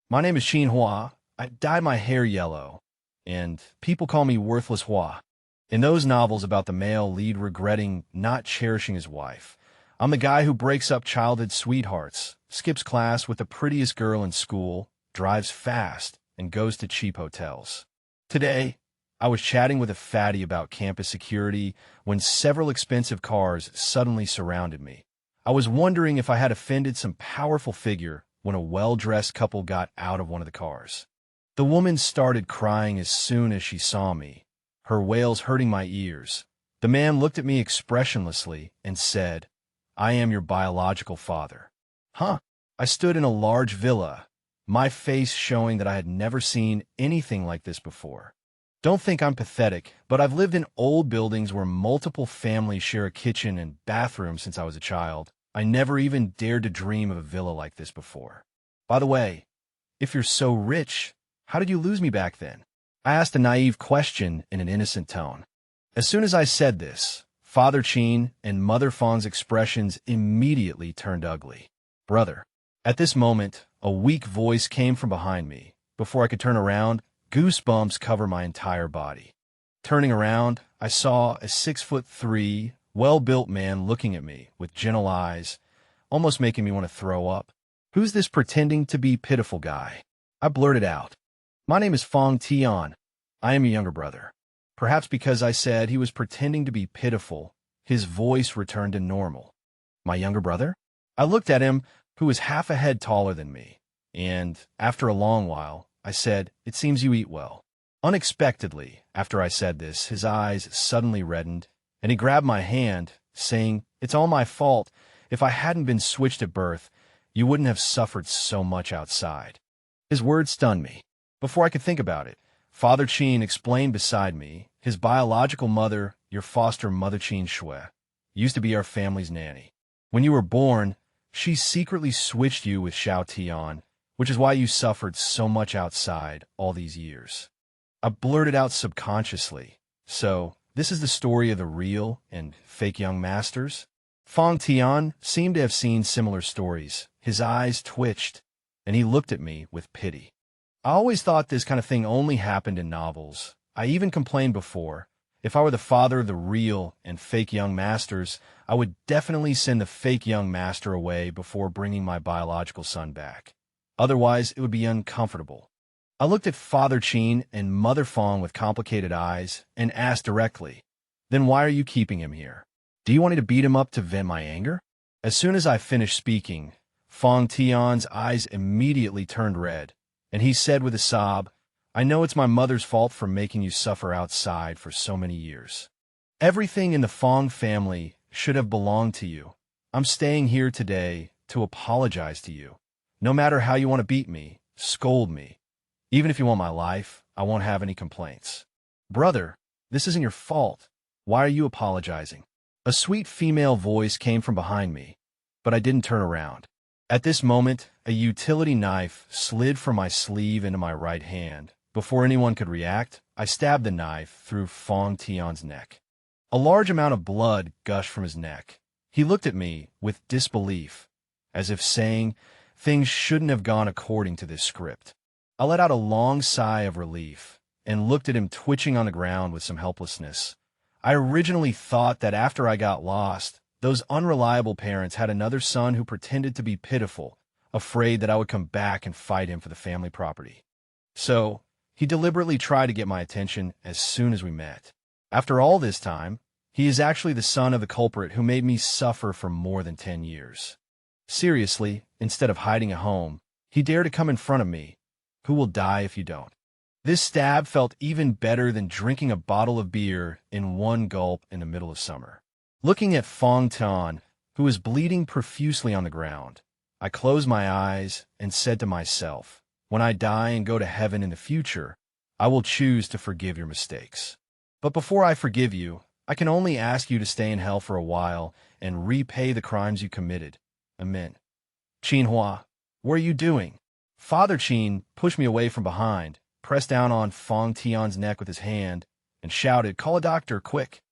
My name is Xin Hua. I dyed my hair yellow, and people call me Worthless Hua. In those novels about the male lead regretting not cherishing his wife, I'm the guy who breaks up childhood sweethearts, skips class with the prettiest girl in school, drives fast, and goes to cheap hotels. Today, I was chatting with a fatty about campus security when several expensive cars suddenly surrounded me. I was wondering if I had offended some powerful figure when a well-dressed couple got out of one of the cars. The woman started crying as soon as she saw me, her wails hurting my ears. The man looked at me expressionlessly and said, "I am your biological father." Huh? I stood in a large villa, my face showing that I had never seen anything like this before. Don't think I'm pathetic, but I've lived in old buildings where multiple families share a kitchen and bathroom since I was a child. I never even dared to dream of a villa like this before. By the way, if you're so rich, how did you lose me back then? I asked a naive question in an innocent tone. As soon as I said this, Father Qin and Mother Fong's expressions immediately turned ugly. Brother. At this moment, a weak voice came from behind me. Before I could turn around, goosebumps covered my entire body. Turning around, I saw a 6'3", well-built man looking at me with gentle eyes, almost making me want to throw up. Who's this pretending to be pitiful guy? I blurted out. My name is Fong Tian. I am your younger brother. Perhaps because I said he was pretending to be pitiful, his voice returned to normal. My younger brother? I looked at him, who was half a head taller than me, and, after a long while, I said, "It seems you eat well." Unexpectedly, after I said this, his eyes suddenly reddened, and he grabbed my hand, saying, "It's all my fault. If I hadn't been switched at birth, you wouldn't have suffered so much outside." His words stunned me. Before I could think about it, Father Qin explained beside me, his biological mother, your foster mother Qin Shui, used to be our family's nanny. When you were born, she secretly switched you with Xiao Tian, which is why you suffered so much outside all these years. I blurted out subconsciously, "So, this is the story of the real and fake young masters?" Fong Tian seemed to have seen similar stories. His eyes twitched, and he looked at me with pity. I always thought this kind of thing only happened in novels. I even complained before. If I were the father of the real and fake young masters, I would definitely send the fake young master away before bringing my biological son back. Otherwise, it would be uncomfortable. I looked at Father Qin and Mother Fong with complicated eyes and asked directly, "Then why are you keeping him here? Do you want me to beat him up to vent my anger?" As soon as I finished speaking, Fong Tian's eyes immediately turned red, and he said with a sob, "I know it's my mother's fault for making you suffer outside for so many years. Everything in the Fong family should have belonged to you. I'm staying here today to apologize to you. No matter how you want to beat me, scold me. Even if you want my life, I won't have any complaints." "Brother, this isn't your fault. Why are you apologizing?" A sweet female voice came from behind me, but I didn't turn around. At this moment, a utility knife slid from my sleeve into my right hand. Before anyone could react, I stabbed the knife through Fong Tian's neck. A large amount of blood gushed from his neck. He looked at me with disbelief, as if saying, "Things shouldn't have gone according to this script." I let out a long sigh of relief and looked at him twitching on the ground with some helplessness. I originally thought that after I got lost, those unreliable parents had another son who pretended to be pitiful, afraid that I would come back and fight him for the family property. So, he deliberately tried to get my attention as soon as we met. After all this time, he is actually the son of the culprit who made me suffer for more than 10 years. Seriously, instead of hiding at home, he dared to come in front of me. Who will die if you don't? This stab felt even better than drinking a bottle of beer in one gulp in the middle of summer. Looking at Fong Tian, who was bleeding profusely on the ground, I closed my eyes and said to myself, "When I die and go to heaven in the future, I will choose to forgive your mistakes. But before I forgive you, I can only ask you to stay in hell for a while and repay the crimes you committed. Amen." "Qin Hua, what are you doing?" Father Qin pushed me away from behind, pressed down on Fong Tian's neck with his hand, and shouted, "Call a doctor, quick."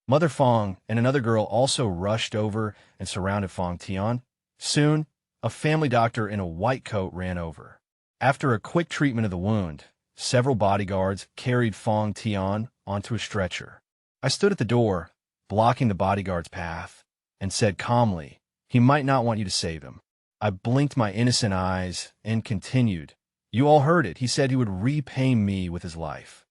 Mother Fong and another girl also rushed over and surrounded Fong Tian. Soon, a family doctor in a white coat ran over. After a quick treatment of the wound, several bodyguards carried Fong Tian onto a stretcher. I stood at the door, blocking the bodyguard's path, and said calmly, "He might not want you to save him." I blinked my innocent eyes and continued, "You all heard it. He said he would repay me with his life."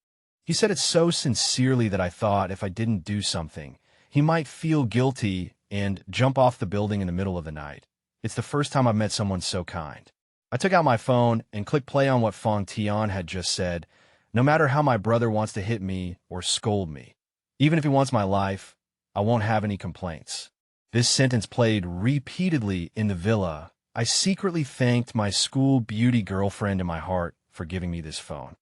He said it so sincerely that I thought if I didn't do something, he might feel guilty and jump off the building in the middle of the night. It's the first time I've met someone so kind. I took out my phone and clicked play on what Fong Tian had just said. No matter how my brother wants to hit me or scold me, even if he wants my life, I won't have any complaints. This sentence played repeatedly in the villa. I secretly thanked my school beauty girlfriend in my heart for giving me this phone.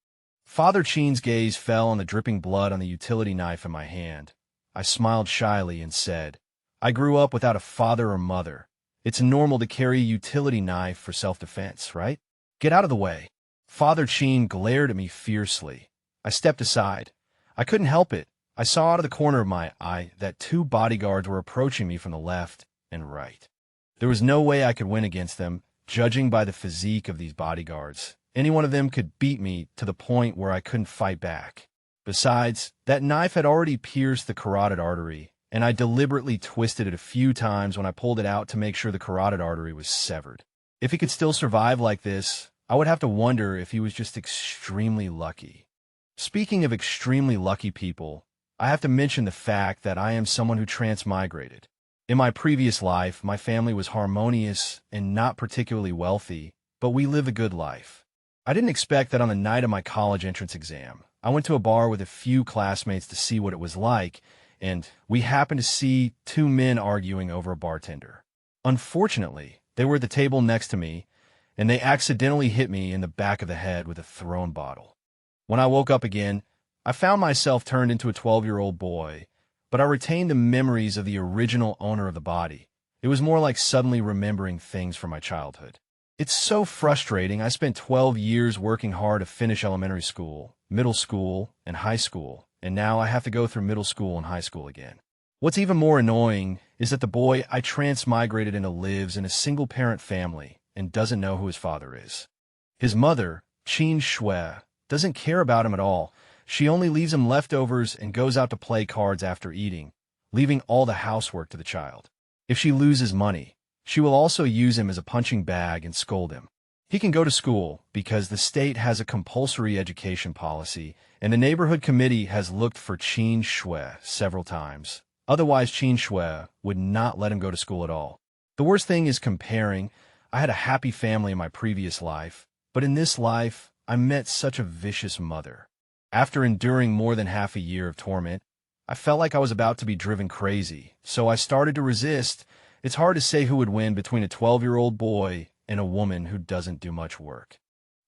Father Chin's gaze fell on the dripping blood on the utility knife in my hand. I smiled shyly and said, "I grew up without a father or mother. It's normal to carry a utility knife for self-defense, right? Get out of the way." Father Chin glared at me fiercely. I stepped aside. I couldn't help it. I saw out of the corner of my eye that two bodyguards were approaching me from the left and right. There was no way I could win against them, judging by the physique of these bodyguards. Any one of them could beat me to the point where I couldn't fight back. Besides, that knife had already pierced the carotid artery, and I deliberately twisted it a few times when I pulled it out to make sure the carotid artery was severed. If he could still survive like this, I would have to wonder if he was just extremely lucky. Speaking of extremely lucky people, I have to mention the fact that I am someone who transmigrated. In my previous life, my family was harmonious and not particularly wealthy, but we lived a good life. I didn't expect that on the night of my college entrance exam, I went to a bar with a few classmates to see what it was like, and we happened to see two men arguing over a bartender. Unfortunately, they were at the table next to me, and they accidentally hit me in the back of the head with a thrown bottle. When I woke up again, I found myself turned into a 12-year-old boy, but I retained the memories of the original owner of the body. It was more like suddenly remembering things from my childhood. It's so frustrating. I spent 12 years working hard to finish elementary school, middle school, and high school, and now I have to go through middle school and high school again. What's even more annoying is that the boy I transmigrated into lives in a single-parent family and doesn't know who his father is. His mother, Qin Shui, doesn't care about him at all. She only leaves him leftovers and goes out to play cards after eating, leaving all the housework to the child. If she loses money, she will also use him as a punching bag and scold him. He can go to school because the state has a compulsory education policy, and the neighborhood committee has looked for Qin Shui several times. Otherwise, Qin Shui would not let him go to school at all. The worst thing is comparing. I had a happy family in my previous life, but in this life, I met such a vicious mother. After enduring more than half a year of torment, I felt like I was about to be driven crazy, so I started to resist. It's hard to say who would win between a 12-year-old boy and a woman who doesn't do much work.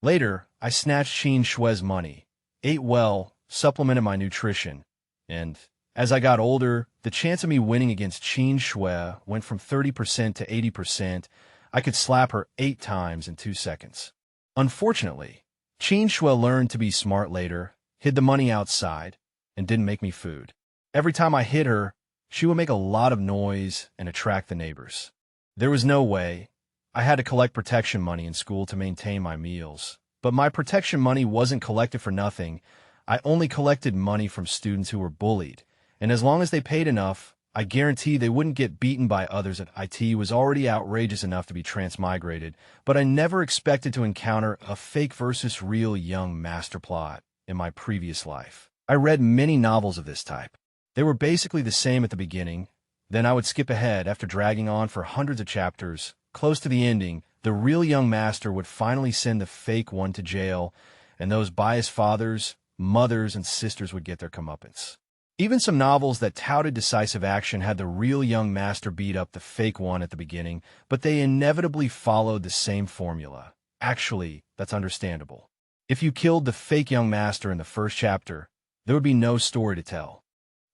Later, I snatched Qin Shui's money, ate well, supplemented my nutrition, and as I got older, the chance of me winning against Qin Shui went from 30% to 80%. I could slap her 8 times in 2 seconds. Unfortunately, Qin Shui learned to be smart later, hid the money outside, and didn't make me food. Every time I hit her, she would make a lot of noise and attract the neighbors. There was no way. I had to collect protection money in school to maintain my meals. But my protection money wasn't collected for nothing. I only collected money from students who were bullied. And as long as they paid enough, I guarantee they wouldn't get beaten by others. At IT was already outrageous enough to be transmigrated, but I never expected to encounter a fake versus real young master plot in my previous life. I read many novels of this type. They were basically the same at the beginning, then I would skip ahead after dragging on for hundreds of chapters. Close to the ending, the real young master would finally send the fake one to jail, and those biased fathers, mothers, and sisters would get their comeuppance. Even some novels that touted decisive action had the real young master beat up the fake one at the beginning, but they inevitably followed the same formula. Actually, that's understandable. If you killed the fake young master in the first chapter, there would be no story to tell.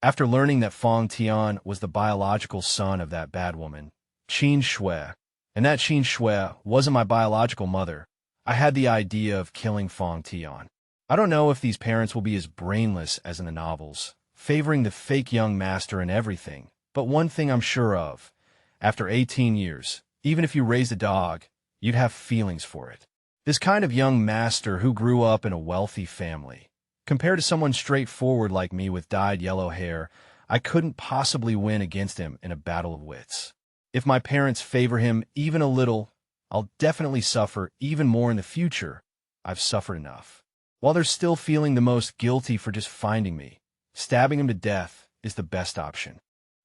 After learning that Fong Tian was the biological son of that bad woman, Qin Shui, and that Qin Shui wasn't my biological mother, I had the idea of killing Fong Tian. I don't know if these parents will be as brainless as in the novels, favoring the fake young master in everything, but one thing I'm sure of, after 18 years, even if you raised a dog, you'd have feelings for it. This kind of young master who grew up in a wealthy family. Compared to someone straightforward like me with dyed yellow hair, I couldn't possibly win against him in a battle of wits. If my parents favor him even a little, I'll definitely suffer even more in the future. I've suffered enough. While they're still feeling the most guilty for just finding me, stabbing him to death is the best option.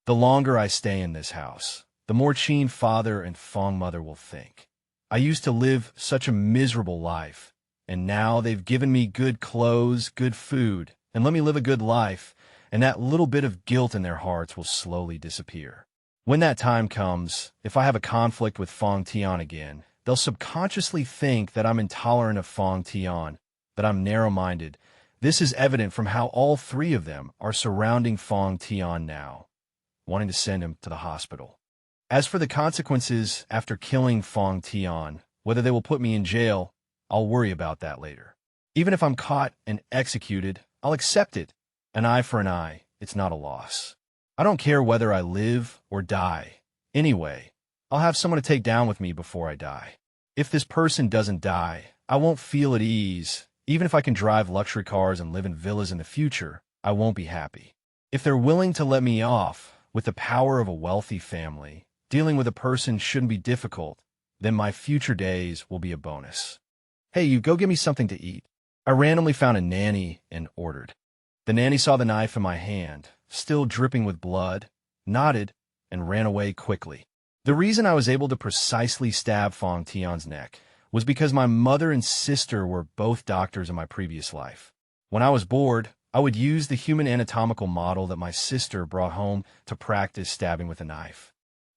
The longer I stay in this house, the more Qin father and Fong mother will think. I used to live such a miserable life, and now they've given me good clothes, good food, and let me live a good life, and that little bit of guilt in their hearts will slowly disappear. When that time comes, if I have a conflict with Fong Tian again, they'll subconsciously think that I'm intolerant of Fong Tian, that I'm narrow-minded. This is evident from how all three of them are surrounding Fong Tian now, wanting to send him to the hospital. As for the consequences after killing Fong Tian, whether they will put me in jail, I'll worry about that later. Even if I'm caught and executed, I'll accept it. An eye for an eye, it's not a loss. I don't care whether I live or die. Anyway, I'll have someone to take down with me before I die. If this person doesn't die, I won't feel at ease. Even if I can drive luxury cars and live in villas in the future, I won't be happy. If they're willing to let me off with the power of a wealthy family, dealing with a person shouldn't be difficult, then my future days will be a bonus. Hey, you go get me something to eat. I randomly found a nanny and ordered. The nanny saw the knife in my hand, still dripping with blood, nodded, and ran away quickly. The reason I was able to precisely stab Fong Tian's neck was because my mother and sister were both doctors in my previous life. When I was bored, I would use the human anatomical model that my sister brought home to practice stabbing with a knife.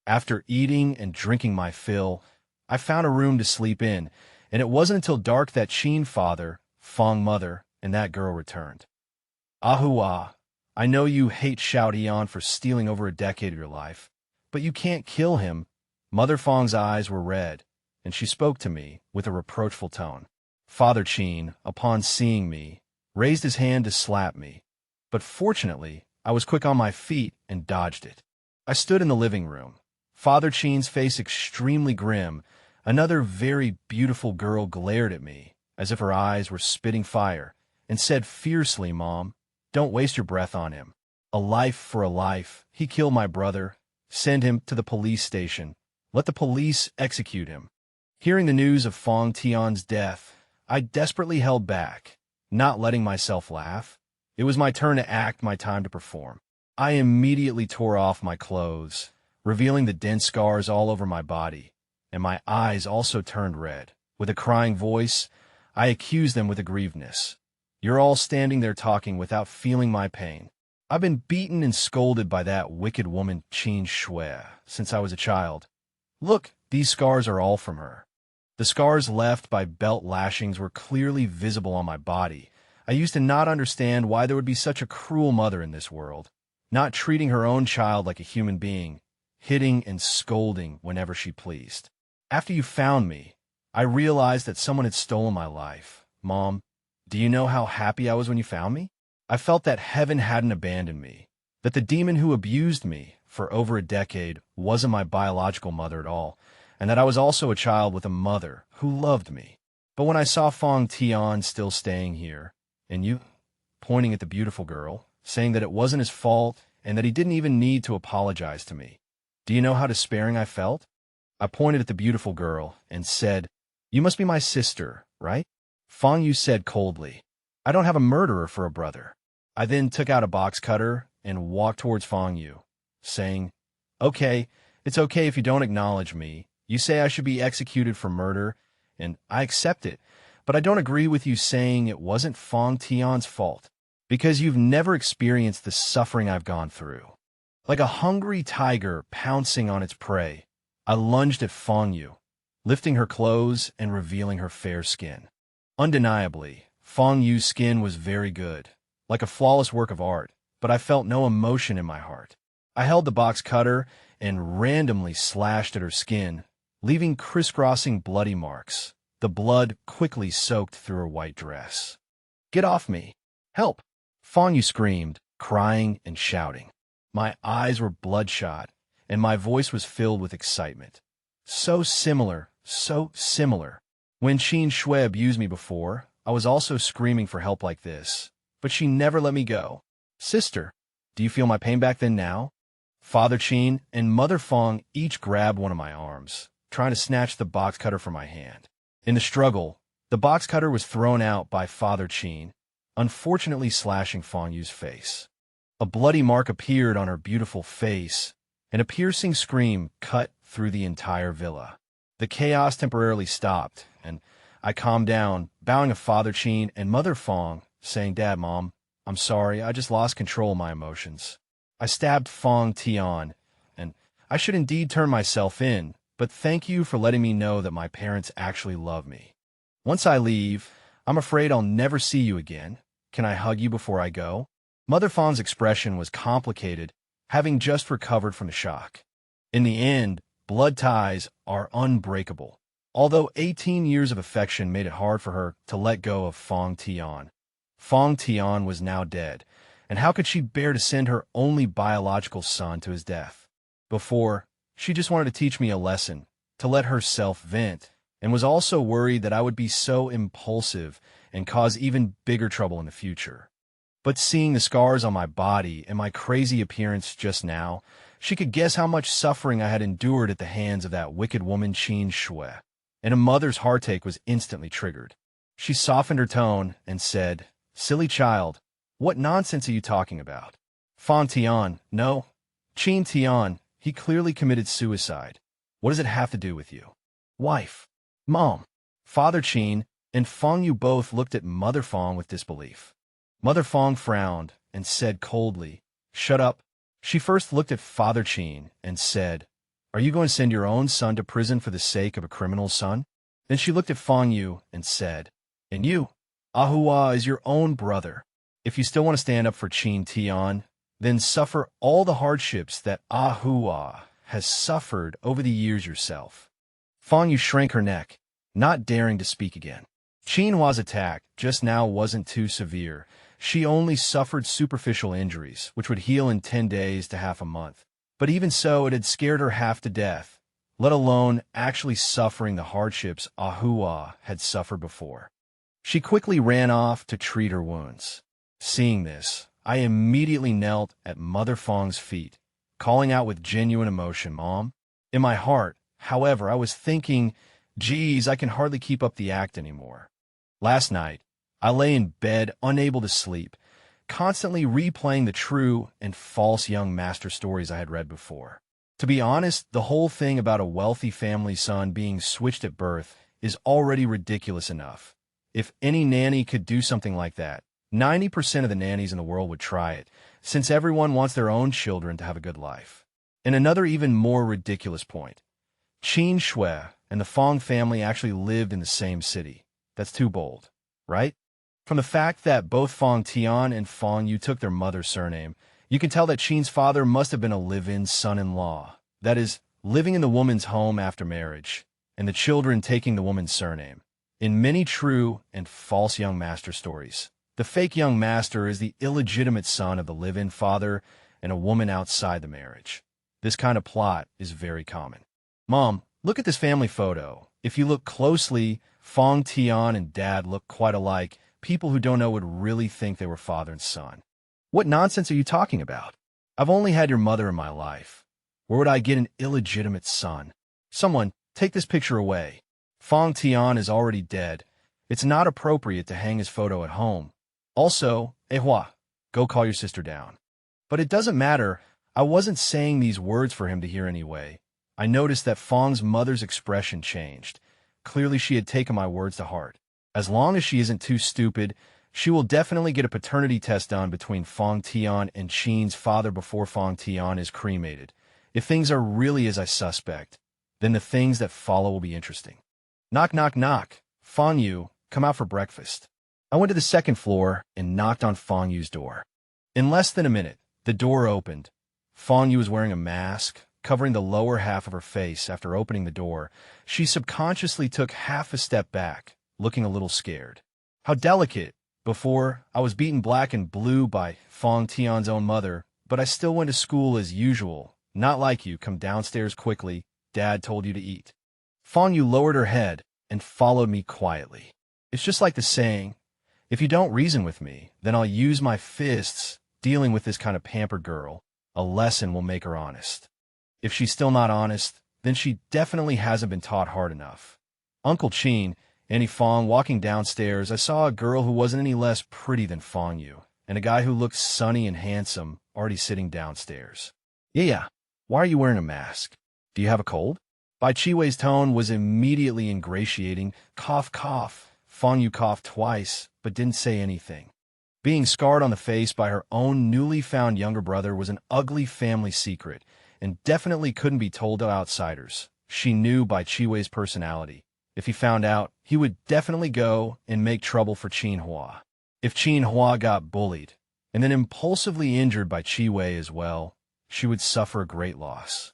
After eating and drinking my fill, I found a room to sleep in, and it wasn't until dark that Qin father, Fong mother, and that girl returned. Ahua, I know you hate Xiao Tian for stealing over a decade of your life, but you can't kill him. Mother Fong's eyes were red, and she spoke to me with a reproachful tone. Father Qin, upon seeing me, raised his hand to slap me, but fortunately, I was quick on my feet and dodged it. I stood in the living room, Father Qin's face extremely grim. Another very beautiful girl glared at me, as if her eyes were spitting fire, and said fiercely, Mom, don't waste your breath on him. A life for a life. He killed my brother. Send him to the police station. Let the police execute him. Hearing the news of Fong Tian's death, I desperately held back, not letting myself laugh. It was my turn to act, my time to perform. I immediately tore off my clothes, revealing the dense scars all over my body, and my eyes also turned red. With a crying voice, I accused them with aggrievedness. You're all standing there talking without feeling my pain. I've been beaten and scolded by that wicked woman Qin Shui since I was a child. Look, these scars are all from her. The scars left by belt lashings were clearly visible on my body. I used to not understand why there would be such a cruel mother in this world, not treating her own child like a human being, hitting and scolding whenever she pleased. After you found me, I realized that someone had stolen my life. Mom, do you know how happy I was when you found me? I felt that heaven hadn't abandoned me, that the demon who abused me for over a decade wasn't my biological mother at all, and that I was also a child with a mother who loved me. But when I saw Fong Tian still staying here, and you, pointing at the beautiful girl, saying that it wasn't his fault and that he didn't even need to apologize to me, do you know how despairing I felt? I pointed at the beautiful girl and said, You must be my sister, right? Fong Yu said coldly, I don't have a murderer for a brother. I then took out a box cutter and walked towards Fong Yu, saying, Okay, it's okay if you don't acknowledge me. You say I should be executed for murder, and I accept it, but I don't agree with you saying it wasn't Fong Tian's fault, because you've never experienced the suffering I've gone through. Like a hungry tiger pouncing on its prey, I lunged at Fong Yu, lifting her clothes and revealing her fair skin. Undeniably, Fong Yu's skin was very good, like a flawless work of art, but I felt no emotion in my heart. I held the box cutter and randomly slashed at her skin, leaving crisscrossing bloody marks. The blood quickly soaked through her white dress. Get off me! Help! Fong Yu screamed, crying and shouting. My eyes were bloodshot, and my voice was filled with excitement. So similar, so similar. When Qin Shui abused me before, I was also screaming for help like this, but she never let me go. Sister, do you feel my pain back then now? Father Qin and Mother Fong each grabbed one of my arms, trying to snatch the box cutter from my hand. In the struggle, the box cutter was thrown out by Father Qin, unfortunately slashing Fong Yu's face. A bloody mark appeared on her beautiful face, and a piercing scream cut through the entire villa. The chaos temporarily stopped, and I calmed down, bowing to Father Qin and Mother Fong, saying, Dad, Mom, I'm sorry, I just lost control of my emotions. I stabbed Fong Tian, and I should indeed turn myself in, but thank you for letting me know that my parents actually love me. Once I leave, I'm afraid I'll never see you again. Can I hug you before I go? Mother Fong's expression was complicated, having just recovered from the shock. In the end, blood ties are unbreakable. Although 18 years of affection made it hard for her to let go of Fong Tian. Fong Tian was now dead, and how could she bear to send her only biological son to his death? Before, she just wanted to teach me a lesson, to let herself vent, and was also worried that I would be so impulsive and cause even bigger trouble in the future. But seeing the scars on my body and my crazy appearance just now, she could guess how much suffering I had endured at the hands of that wicked woman Qin Shui, and a mother's heartache was instantly triggered. She softened her tone and said, Silly child, what nonsense are you talking about? Fong Tian, no. Qin Tian, he clearly committed suicide. What does it have to do with you? Wife, Mom, Father Qin, and Fong Yu both looked at Mother Fong with disbelief. Mother Fong frowned and said coldly, Shut up. She first looked at Father Qin and said, Are you going to send your own son to prison for the sake of a criminal's son? Then she looked at Fong Yu and said, And you, Ahua is your own brother. If you still want to stand up for Qin Tian, then suffer all the hardships that Ahua has suffered over the years yourself. Fong Yu shrank her neck, not daring to speak again. Qin Hua's attack just now wasn't too severe. She only suffered superficial injuries, which would heal in 10 days to half a month. But even so, it had scared her half to death, let alone actually suffering the hardships Ahua had suffered before. She quickly ran off to treat her wounds. Seeing this, I immediately knelt at Mother Fong's feet, calling out with genuine emotion, Mom. In my heart, however, I was thinking, geez, I can hardly keep up the act anymore. Last night, I lay in bed unable to sleep, constantly replaying the true and false young master stories I had read before. To be honest, the whole thing about a wealthy family son being switched at birth is already ridiculous enough. If any nanny could do something like that, 90% of the nannies in the world would try it, since everyone wants their own children to have a good life. And another even more ridiculous point. Qin Shui and the Fong family actually lived in the same city. That's too bold, right? From the fact that both Fong Tian and Fong Yu took their mother's surname, you can tell that Qin's father must have been a live-in son-in-law. That is, living in the woman's home after marriage, and the children taking the woman's surname. In many true and false young master stories, the fake young master is the illegitimate son of the live-in father and a woman outside the marriage. This kind of plot is very common. Mom, look at this family photo. If you look closely, Fong Tian and Dad look quite alike. People who don't know would really think they were father and son. What nonsense are you talking about? I've only had your mother in my life. Where would I get an illegitimate son? Someone, take this picture away. Fong Tian is already dead. It's not appropriate to hang his photo at home. Also, Ehua, go call your sister down. But it doesn't matter. I wasn't saying these words for him to hear anyway. I noticed that Fong's mother's expression changed. Clearly she had taken my words to heart. As long as she isn't too stupid, she will definitely get a paternity test done between Fong Tian and Qin's father before Fong Tian is cremated. If things are really as I suspect, then the things that follow will be interesting. Knock, knock, knock. Fong Yu, come out for breakfast. I went to the second floor and knocked on Fong Yu's door. In less than a minute, the door opened. Fong Yu was wearing a mask, covering the lower half of her face. After opening the door, she subconsciously took half a step back, looking a little scared. How delicate. Before, I was beaten black and blue by Fong Tian's own mother, but I still went to school as usual. Not like you, come downstairs quickly. Dad told you to eat. Fong Yu lowered her head, and followed me quietly. It's just like the saying, if you don't reason with me, then I'll use my fists. Dealing with this kind of pampered girl, a lesson will make her honest. If she's still not honest, then she definitely hasn't been taught hard enough. Uncle Chin, Annie Fong, walking downstairs, I saw a girl who wasn't any less pretty than Fong Yu, and a guy who looked sunny and handsome already sitting downstairs. Yeah, why are you wearing a mask? Do you have a cold? Bai Chiwei's tone was immediately ingratiating. Cough, cough. Fong Yu coughed twice, but didn't say anything. Being scarred on the face by her own newly found younger brother was an ugly family secret, and definitely couldn't be told to outsiders. She knew Bai Chiwei's personality. If he found out, he would definitely go and make trouble for Qin Hua. If Qin Hua got bullied, and then impulsively injured by Chiwei as well, she would suffer a great loss.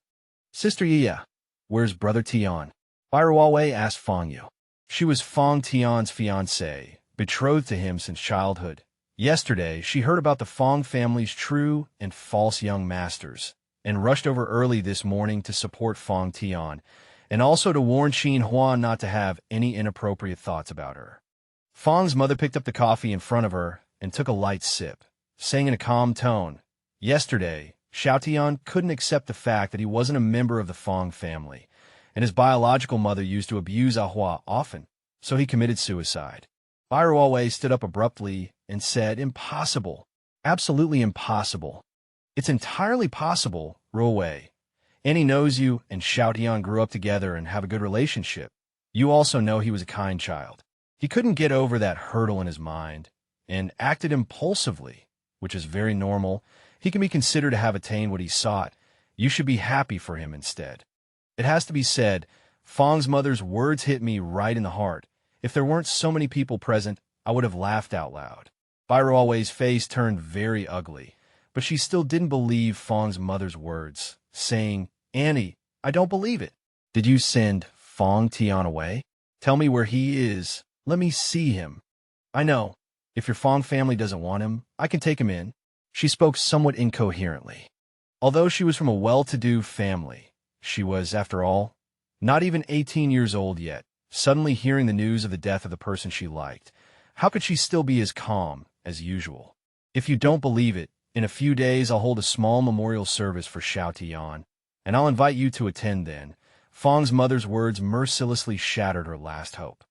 Sister Yiya, where's Brother Tian? Bai Ruowei asked Fong Yu. She was Fong Tian's fiancée, betrothed to him since childhood. Yesterday, she heard about the Fong family's true and false young masters, and rushed over early this morning to support Fong Tian, and also to warn Qin Hua not to have any inappropriate thoughts about her. Fong's mother picked up the coffee in front of her and took a light sip, saying in a calm tone, yesterday, Xiao Tian couldn't accept the fact that he wasn't a member of the Fong family, and his biological mother used to abuse Ahua often, so he committed suicide. Bai Ruowei stood up abruptly and said, impossible. Absolutely impossible. It's entirely possible, Ruowei. Annie knows you, and Xiao Tian grew up together and have a good relationship. You also know he was a kind child. He couldn't get over that hurdle in his mind, and acted impulsively, which is very normal. He can be considered to have attained what he sought. You should be happy for him instead. It has to be said, Fong's mother's words hit me right in the heart. If there weren't so many people present, I would have laughed out loud. Bai Ruowei's face turned very ugly, but she still didn't believe Fong's mother's words, saying, Annie, I don't believe it. Did you send Fong Tian away? Tell me where he is. Let me see him. I know. If your Fong family doesn't want him, I can take him in. She spoke somewhat incoherently. Although she was from a well-to-do family, she was, after all, not even 18 years old yet. Suddenly hearing the news of the death of the person she liked, how could she still be as calm as usual? If you don't believe it, in a few days I'll hold a small memorial service for Xiao Tian, and I'll invite you to attend then. Fong's mother's words mercilessly shattered her last hope.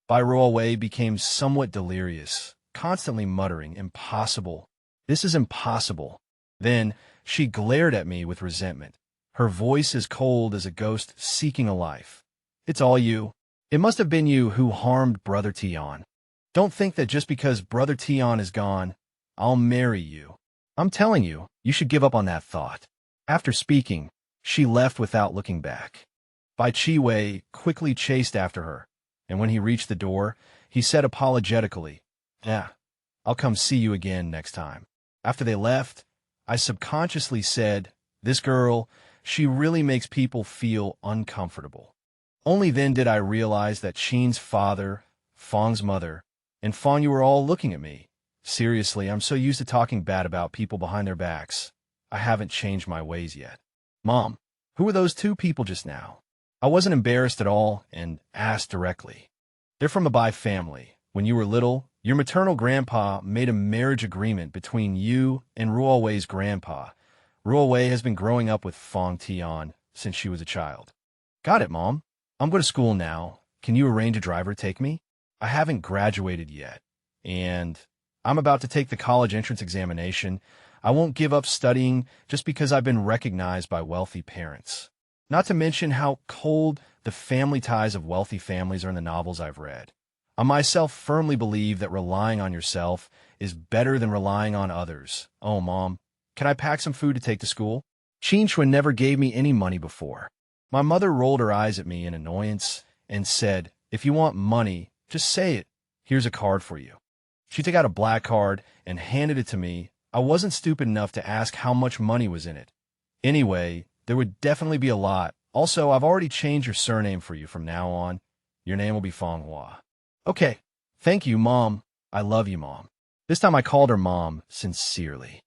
Bai Ruowei became somewhat delirious, constantly muttering, impossible. This is impossible. Then she glared at me with resentment, her voice as cold as a ghost seeking a life. It's all you. It must have been you who harmed Brother Tian. Don't think that just because Brother Tian is gone, I'll marry you. I'm telling you, you should give up on that thought. After speaking, she left without looking back. Bai Chiwei quickly chased after her, and when he reached the door, he said apologetically, I'll come see you again next time. After they left, I subconsciously said, this girl, she really makes people feel uncomfortable. Only then did I realize that Qin's father, Fong's mother, and Fong Yu were all looking at me. Seriously, I'm so used to talking bad about people behind their backs. I haven't changed my ways yet. Mom, who were those two people just now? I wasn't embarrassed at all and asked directly. They're from a Bai family. When you were little, your maternal grandpa made a marriage agreement between you and Ruowei's grandpa. Ruowei has been growing up with Fong Tian since she was a child. Got it, Mom. I'm going to school now. Can you arrange a driver to take me? I haven't graduated yet, and I'm about to take the college entrance examination. I won't give up studying just because I've been recognized by wealthy parents. Not to mention how cold the family ties of wealthy families are in the novels I've read. I myself firmly believe that relying on yourself is better than relying on others. Oh, Mom, can I pack some food to take to school? Qin Shuan never gave me any money before. My mother rolled her eyes at me in annoyance and said, if you want money, just say it. Here's a card for you. She took out a black card and handed it to me. I wasn't stupid enough to ask how much money was in it. Anyway, there would definitely be a lot. Also, I've already changed your surname for you from now on. Your name will be Fong Hua. Okay, thank you, Mom. I love you, Mom. This time I called her Mom sincerely.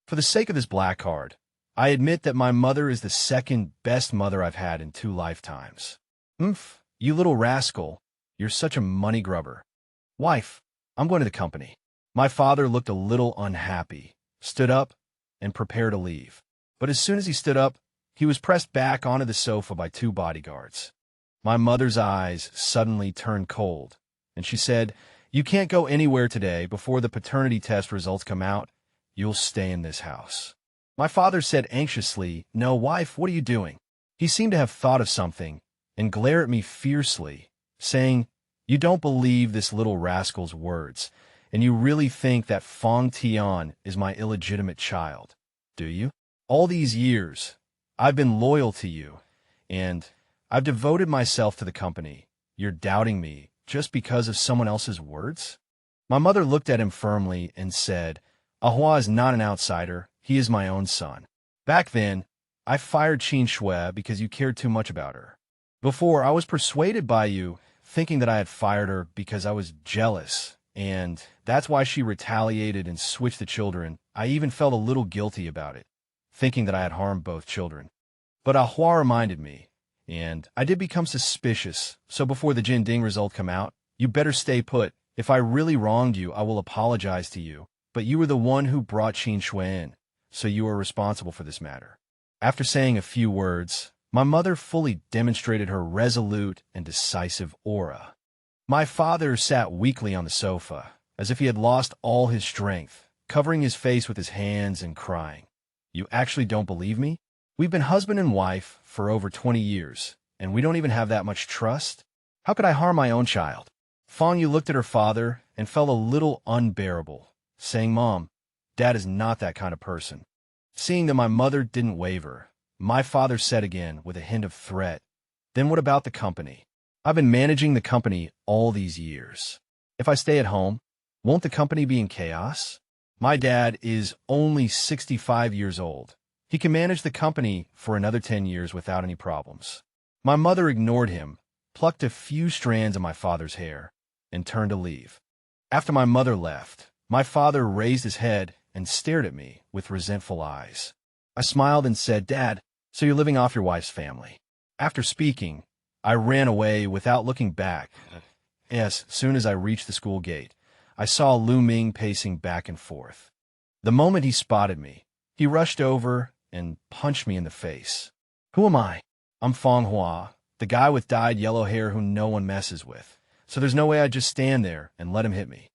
For the sake of this black card, I admit that my mother is the second best mother I've had in 2 lifetimes. You little rascal. You're such a money grubber. Wife, I'm going to the company. My father looked a little unhappy, stood up, and prepared to leave. But as soon as he stood up, he was pressed back onto the sofa by two bodyguards. My mother's eyes suddenly turned cold, and she said, "You can't go anywhere today before the paternity test results come out. You'll stay in this house." My father said anxiously, "No, wife, what are you doing?" He seemed to have thought of something and glare at me fiercely, saying, "You don't believe this little rascal's words, and you really think that Fong Tian is my illegitimate child, do you? All these years, I've been loyal to you, and I've devoted myself to the company. You're doubting me just because of someone else's words?" My mother looked at him firmly and said, "Ahua is not an outsider. He is my own son. Back then, I fired Qin Shui because you cared too much about her. Before, I was persuaded by you, thinking that I had fired her because I was jealous, and that's why she retaliated and switched the children. I even felt a little guilty about it, thinking that I had harmed both children. But Ahua reminded me, and I did become suspicious, so before the Jinding result come out, you better stay put. If I really wronged you, I will apologize to you, but you were the one who brought Qin Shui in, so you are responsible for this matter." After saying a few words, my mother fully demonstrated her resolute and decisive aura. My father sat weakly on the sofa, as if he had lost all his strength, covering his face with his hands and crying. "You actually don't believe me? We've been husband and wife for over 20 years, and we don't even have that much trust? How could I harm my own child?" Fong Yu looked at her father and felt a little unbearable, saying, "Mom, Dad is not that kind of person." Seeing that my mother didn't waver, my father said again with a hint of threat, "Then what about the company? I've been managing the company all these years. If I stay at home, won't the company be in chaos? My dad is only 65 years old. He can manage the company for another 10 years without any problems." My mother ignored him, plucked a few strands of my father's hair, and turned to leave. After my mother left, my father raised his head and stared at me with resentful eyes. I smiled and said, "Dad, so you're living off your wife's family." After speaking, I ran away without looking back. Yes, as soon as I reached the school gate, I saw Lu Ming pacing back and forth. The moment he spotted me, he rushed over and punched me in the face. "Who am I?" "I'm Fong Hua, the guy with dyed yellow hair who no one messes with. So there's no way I'd just stand there and let him hit me."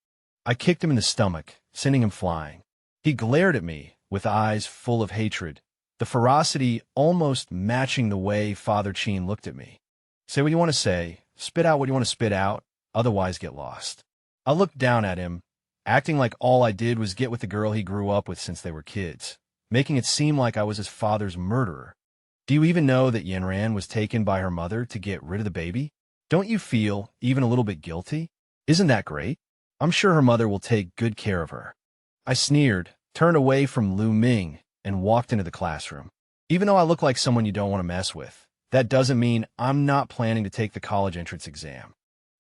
I kicked him in the stomach, sending him flying. He glared at me with eyes full of hatred, the ferocity almost matching the way Father Qin looked at me. "Say what you want to say, spit out what you want to spit out, otherwise get lost." I looked down at him, acting like all I did was get with the girl he grew up with since they were kids, making it seem like I was his father's murderer. "Do you even know that Yanran was taken by her mother to get rid of the baby? Don't you feel even a little bit guilty? Isn't that great? I'm sure her mother will take good care of her." I sneered, turned away from Lu Ming, and walked into the classroom. Even though I look like someone you don't want to mess with, that doesn't mean I'm not planning to take the college entrance exam.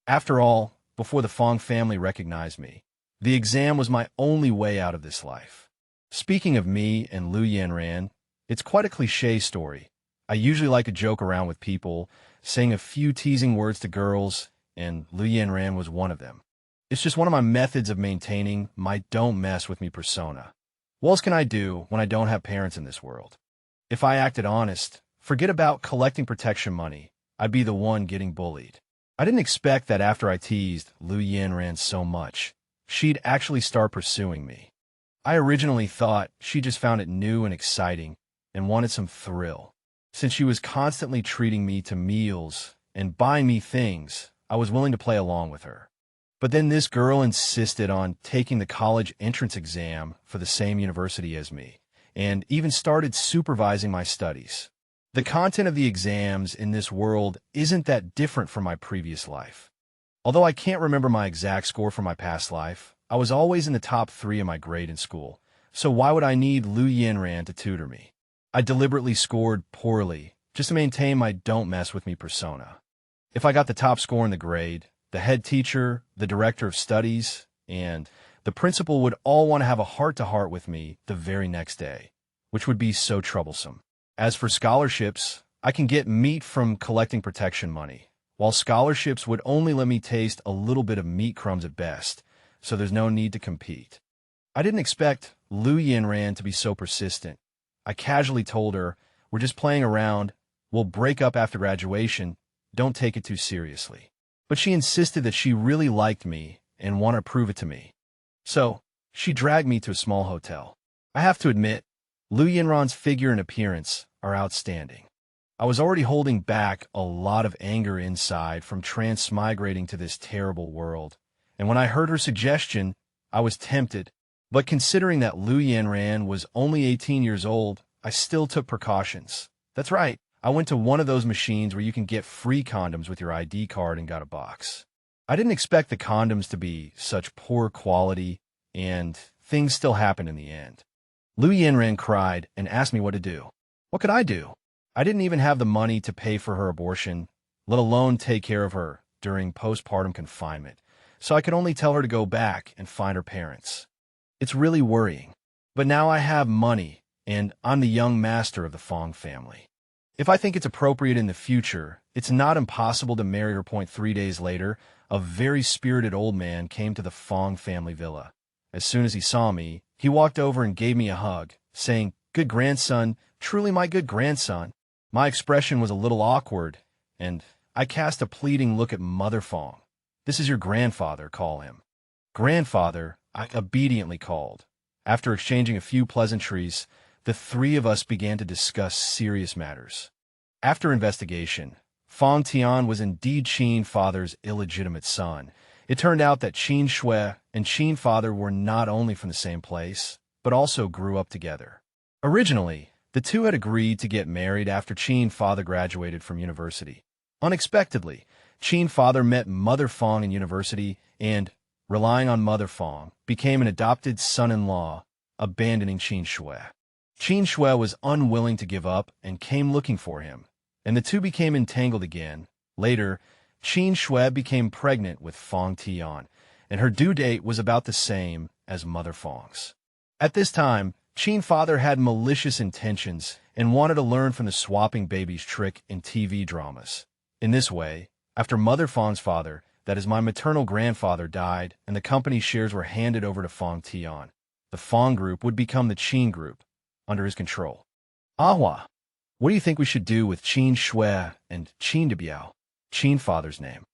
After all, before the Fong family recognized me, the exam was my only way out of this life. Speaking of me and Lu Yanran, it's quite a cliché story. I usually like to joke around with people, saying a few teasing words to girls, and Lu Yanran was one of them. It's just one of my methods of maintaining my don't mess with me persona. What else can I do when I don't have parents in this world? If I acted honest, forget about collecting protection money, I'd be the one getting bullied. I didn't expect that after I teased Lu Yanran so much, she'd actually start pursuing me. I originally thought she just found it new and exciting and wanted some thrill. Since she was constantly treating me to meals and buying me things, I was willing to play along with her. But then this girl insisted on taking the college entrance exam for the same university as me, and even started supervising my studies. The content of the exams in this world isn't that different from my previous life. Although I can't remember my exact score from my past life, I was always in the top 3 of my grade in school, so why would I need Lu Yanran to tutor me? I deliberately scored poorly, just to maintain my don't mess with me persona. If I got the top score in the grade, the head teacher, the director of studies, and the principal would all want to have a heart-to-heart with me the very next day, which would be so troublesome. As for scholarships, I can get meat from collecting protection money, while scholarships would only let me taste a little bit of meat crumbs at best, so there's no need to compete. I didn't expect Lu Yinran to be so persistent. I casually told her, "We're just playing around. We'll break up after graduation. Don't take it too seriously." But she insisted that she really liked me and wanted to prove it to me. So, she dragged me to a small hotel. I have to admit, Lu Yinran's figure and appearance are outstanding. I was already holding back a lot of anger inside from transmigrating to this terrible world, and when I heard her suggestion, I was tempted. But considering that Lu Yinran was only 18 years old, I still took precautions. That's right, I went to one of those machines where you can get free condoms with your ID card and got a box. I didn't expect the condoms to be such poor quality, and things still happened in the end. Lu Yinran cried and asked me what to do. What could I do? I didn't even have the money to pay for her abortion, let alone take care of her during postpartum confinement, so I could only tell her to go back and find her parents. It's really worrying. But now I have money, and I'm the young master of the Fong family. If I think it's appropriate in the future, it's not impossible to marry her. 3 days later, a very spirited old man came to the Fong family villa. As soon as he saw me, he walked over and gave me a hug, saying, "Good grandson, truly my good grandson." My expression was a little awkward, and I cast a pleading look at Mother Fong. "This is your grandfather, call him." "Grandfather," I obediently called. After exchanging a few pleasantries, the three of us began to discuss serious matters. After investigation, Fong Tian was indeed Qin Father's illegitimate son. It turned out that Qin Shui and Qin Father were not only from the same place, but also grew up together. Originally, the two had agreed to get married after Qin Father graduated from university. Unexpectedly, Qin Father met Mother Fong in university and, relying on Mother Fong, became an adopted son-in-law, abandoning Qin Shui. Qin Shui was unwilling to give up and came looking for him, and the two became entangled again. Later, Qin Shui became pregnant with Fong Tian, and her due date was about the same as Mother Fong's. At this time, Qin Father had malicious intentions and wanted to learn from the swapping babies trick in TV dramas. In this way, after Mother Fong's father, that is my maternal grandfather, died and the company shares were handed over to Fong Tian, the Fong Group would become the Qin Group, under his control. Ahua, what do you think we should do with Qin Shui and Qin Debiao, Qin Father's name?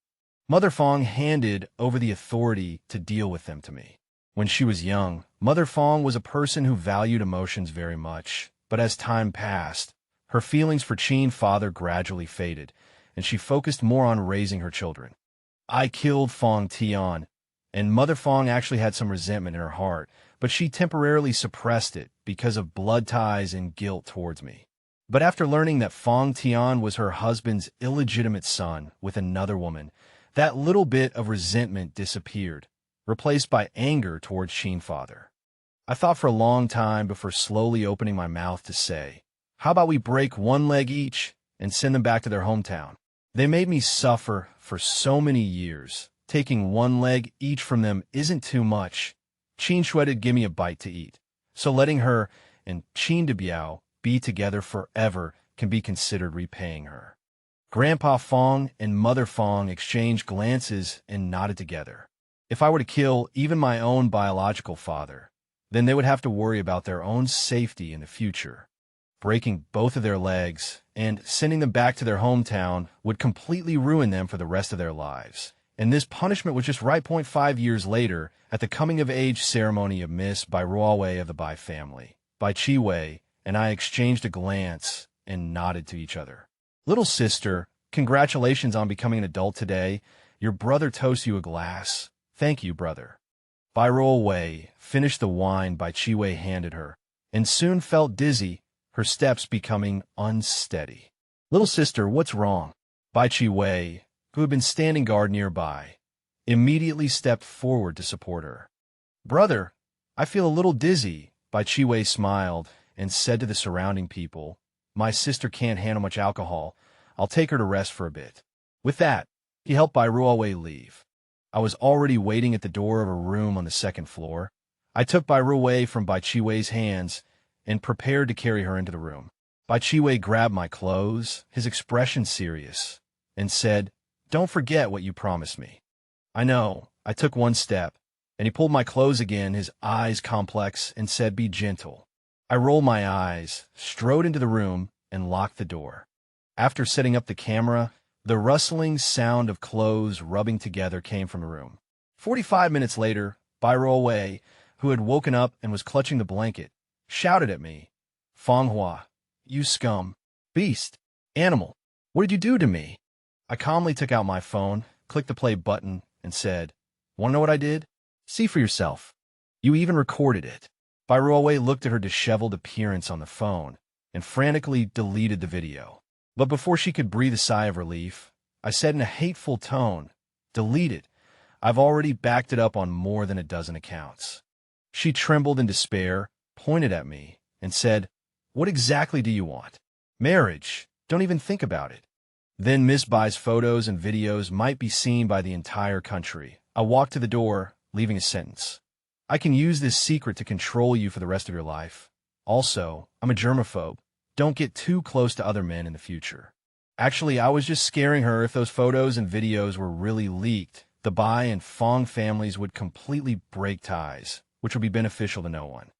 Mother Fong handed over the authority to deal with them to me. When she was young, Mother Fong was a person who valued emotions very much, but as time passed, her feelings for Qin Father gradually faded, and she focused more on raising her children. I killed Fong Tian, and Mother Fong actually had some resentment in her heart, but she temporarily suppressed it because of blood ties and guilt towards me. But after learning that Fong Tian was her husband's illegitimate son with another woman, that little bit of resentment disappeared, replaced by anger towards Qin Father. I thought for a long time before slowly opening my mouth to say, "How about we break one leg each and send them back to their hometown?" They made me suffer for so many years. Taking one leg each from them isn't too much. Qin Shui did give me a bite to eat, so letting her and Qin Debiao be together forever can be considered repaying her. Grandpa Fong and Mother Fong exchanged glances and nodded together. If I were to kill even my own biological father, then they would have to worry about their own safety in the future. Breaking both of their legs and sending them back to their hometown would completely ruin them for the rest of their lives. And this punishment was just right. 5 years later, at the coming-of-age ceremony of Miss Bai Ruowei of the Bai family, Bai Chi Wei and I exchanged a glance and nodded to each other. "Little sister, congratulations on becoming an adult today. Your brother toasts you a glass." "Thank you, brother." Bai Ruowei finished the wine Bai Chi Wei handed her, and soon felt dizzy, her steps becoming unsteady. "Little sister, what's wrong?" Bai Chi Wei, who had been standing guard nearby, immediately stepped forward to support her. "Brother, I feel a little dizzy." Bai Chi Wei smiled and said to the surrounding people, "My sister can't handle much alcohol. I'll take her to rest for a bit." With that, he helped Bai Ruowei leave. I was already waiting at the door of a room on the second floor. I took Bai Ruowei from Bai Chi Wei's hands and prepared to carry her into the room. Bai Chi Wei grabbed my clothes, his expression serious, and said, Don't forget what you promised me. I know. I took one step, and he pulled my clothes again, his eyes complex, and said, be gentle. I rolled my eyes, strode into the room, and locked the door. After setting up the camera, the rustling sound of clothes rubbing together came from the room. 45 minutes later, Bairo Wei, who had woken up and was clutching the blanket, shouted at me, Fang Hua, you scum, beast, animal, what did you do to me? I calmly took out my phone, clicked the play button, and said, want to know what I did? See for yourself. You even recorded it. Bairo Wei looked at her disheveled appearance on the phone and frantically deleted the video. But before she could breathe a sigh of relief, I said in a hateful tone, delete it. I've already backed it up on more than a dozen accounts. She trembled in despair, pointed at me, and said, what exactly do you want? Marriage. Don't even think about it. Then Miss Bai's photos and videos might be seen by the entire country. I walked to the door, leaving a sentence. I can use this secret to control you for the rest of your life. Also, I'm a germaphobe. Don't get too close to other men in the future. Actually, I was just scaring her. If those photos and videos were really leaked, the Bai and Fong families would completely break ties, which would be beneficial to no one.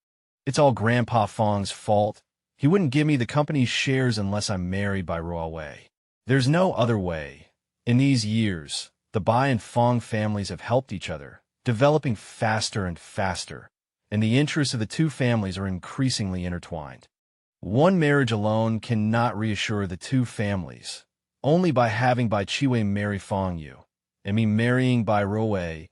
It's all Grandpa Fong's fault. He wouldn't give me the company's shares unless I'm married by Royal Wei. There's no other way. In these years, the Bai and Fong families have helped each other, developing faster and faster, and the interests of the two families are increasingly intertwined. One marriage alone cannot reassure the two families. Only by having Bai Qiwei marry Fong Yu, and me marrying Bai Ruowei,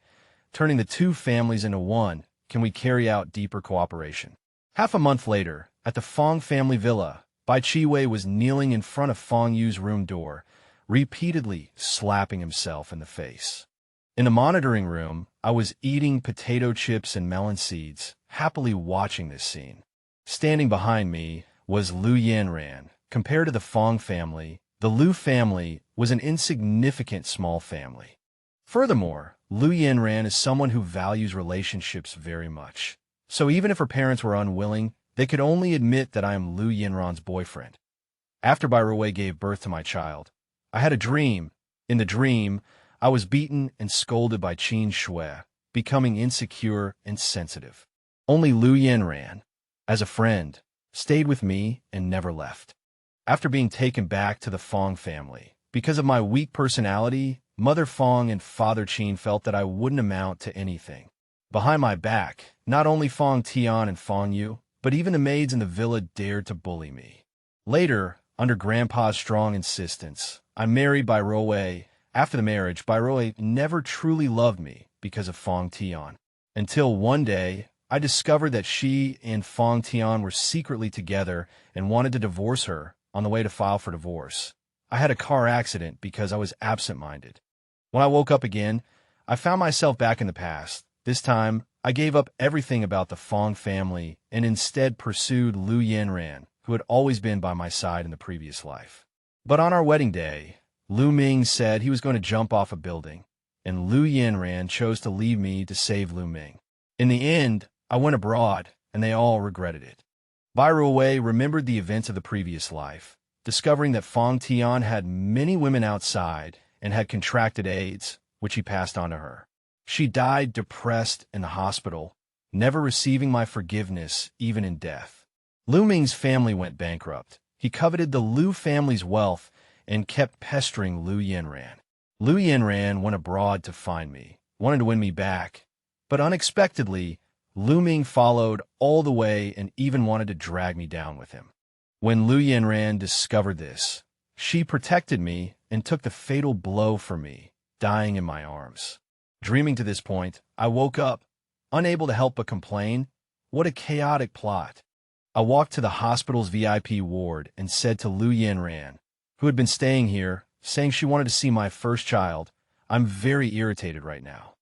turning the two families into one, can we carry out deeper cooperation. Half a month later, at the Fong family villa, Bai Qiwei was kneeling in front of Fong Yu's room door, repeatedly slapping himself in the face. In the monitoring room, I was eating potato chips and melon seeds, happily watching this scene. Standing behind me was Lu Yanran. Compared to the Fong family, the Lu family was an insignificant small family. Furthermore, Lu Yanran is someone who values relationships very much. So even if her parents were unwilling, they could only admit that I am Lu Yanran's boyfriend. After Bai Ruowei gave birth to my child, I had a dream. In the dream, I was beaten and scolded by Qin Shui, becoming insecure and sensitive. Only Lu Yanran, as a friend, stayed with me and never left. After being taken back to the Fong family, because of my weak personality, Mother Fong and Father Qin felt that I wouldn't amount to anything. Behind my back, not only Fong Tian and Fong Yu, but even the maids in the villa dared to bully me. Later, under Grandpa's strong insistence, I married Bai Ruowei. After the marriage, Bai Ruowei never truly loved me because of Fong Tian. Until one day, I discovered that she and Fong Tian were secretly together and wanted to divorce her on the way to file for divorce. I had a car accident because I was absent-minded. When I woke up again, I found myself back in the past. This time, I gave up everything about the Fong family and instead pursued Lu Yanran, who had always been by my side in the previous life. But on our wedding day, Lu Ming said he was going to jump off a building, and Lu Yanran chose to leave me to save Lu Ming. In the end, I went abroad, and they all regretted it. Bai Ruowei remembered the events of the previous life, discovering that Fong Tian had many women outside and had contracted AIDS, which he passed on to her. She died depressed in the hospital, never receiving my forgiveness even in death. Lu Ming's family went bankrupt. He coveted the Lu family's wealth and kept pestering Lu Yanran. Lu Yanran went abroad to find me, wanted to win me back, but unexpectedly, Lu Ming followed all the way and even wanted to drag me down with him. When Lu Yanran discovered this, she protected me and took the fatal blow for me, dying in my arms. Dreaming to this point, I woke up, unable to help but complain. What a chaotic plot. I walked to the hospital's VIP ward and said to Lu Yanran, who had been staying here, saying she wanted to see my first child, I'm very irritated right now.